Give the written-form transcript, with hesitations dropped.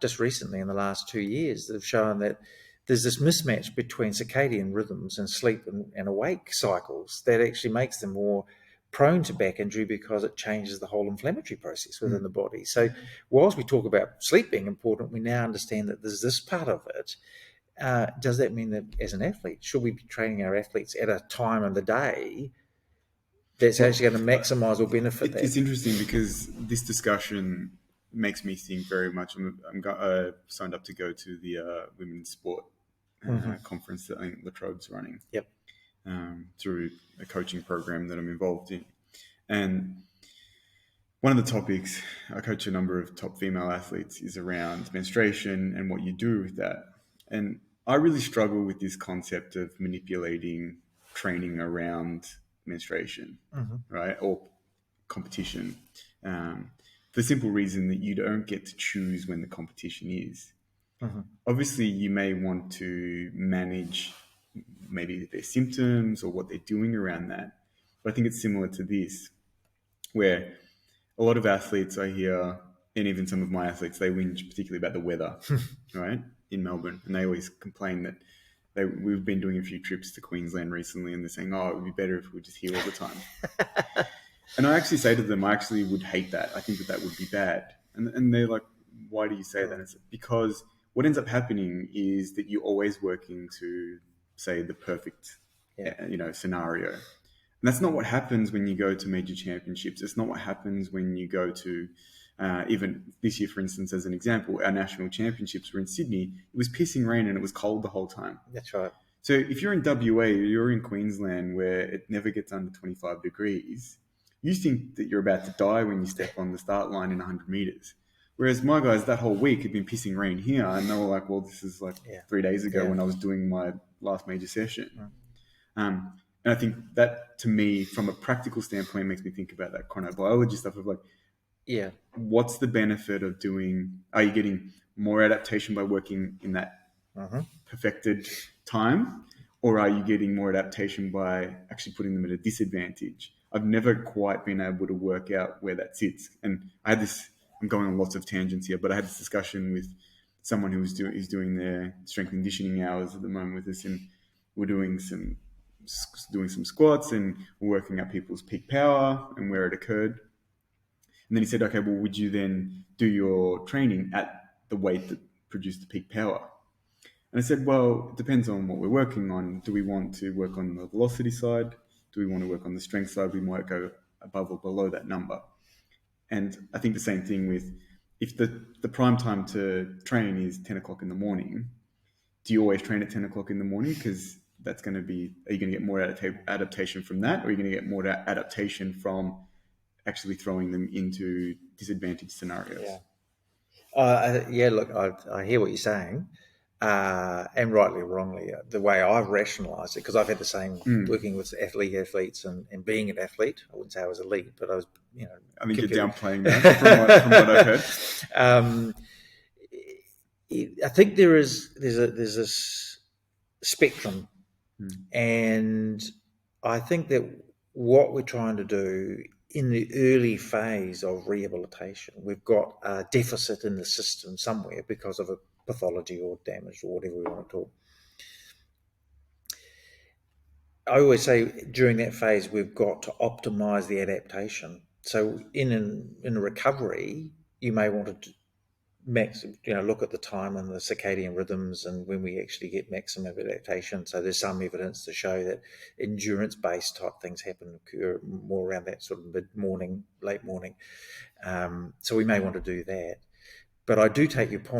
just recently in the last 2 years that have shown that there's this mismatch between circadian rhythms and sleep and awake cycles that actually makes them more prone to back injury because it changes the whole inflammatory process within the body. So whilst we talk about sleep being important, we now understand that there's this part of it. Does that mean that as an athlete, should we be training our athletes at a time of the day that's actually going to maximise or benefit that? It's interesting because this discussion makes me think very much. I'm signed up to go to the women's sport conference that I think LaTrobe's running. Yep. Through a coaching program that I'm involved in. And one of the topics, I coach a number of top female athletes, is around menstruation and what you do with that. And I really struggle with this concept of manipulating training around menstruation, right? Or competition. For the simple reason that you don't get to choose when the competition is. Obviously, you may want to manage maybe their symptoms or what they're doing around that. But I think it's similar to this, where a lot of athletes I hear, and even some of my athletes, they whinge particularly about the weather, right, in Melbourne. And they always complain that we've been doing a few trips to Queensland recently and they're saying, oh, it would be better if we were just here all the time. And I actually say to them, I actually would hate that. I think that would be bad. And they're like, why do you say that? It's because what ends up happening is that you're always working to, say, the perfect scenario. And that's not what happens when you go to major championships. It's not what happens when you go to, even this year, for instance, as an example, our national championships were in Sydney. It was pissing rain and it was cold the whole time. That's right. So if you're in WA, you're in Queensland where it never gets under 25 degrees, you think that you're about to die when you step on the start line in 100 meters. Whereas my guys, that whole week had been pissing rain here, and they were like, well, this is like 3 days ago when I was doing my last major session. And I think that, to me, from a practical standpoint, makes me think about that chronobiology stuff of like, what's the benefit of are you getting more adaptation by working in that perfected time, or are you getting more adaptation by actually putting them at a disadvantage? I've never quite been able to work out where that sits. And I'm going on lots of tangents here, but I had this discussion with someone who is doing their strength and conditioning hours at the moment with us, and we're doing some squats and we're working out people's peak power and where it occurred. And then he said, okay, well, would you then do your training at the weight that produced the peak power? And I said, well, it depends on what we're working on. Do we want to work on the velocity side? Do we want to work on the strength side? We might go above or below that number. And I think the same thing with, if the prime time to train is 10 o'clock in the morning, do you always train at 10 o'clock in the morning? Because that's going to be, are you going to get more adaptation from that? Or are you going to get more adaptation from actually throwing them into disadvantaged scenarios? Look, I hear what you're saying. And rightly or wrongly, the way I've rationalised it, because I've had the same working with athletes and being an athlete. I wouldn't say I was elite, but I was, I think you're downplaying that from what I've heard. I think there's this spectrum, and I think that what we're trying to do in the early phase of rehabilitation, we've got a deficit in the system somewhere because of a pathology or damage or whatever we want to talk. I always say during that phase, we've got to optimize the adaptation. So in a recovery, you may want to look at the time and the circadian rhythms and when we actually get maximum adaptation. So there's some evidence to show that endurance-based type things occur more around that sort of mid-morning, late morning. So we may want to do that. But I do take your point.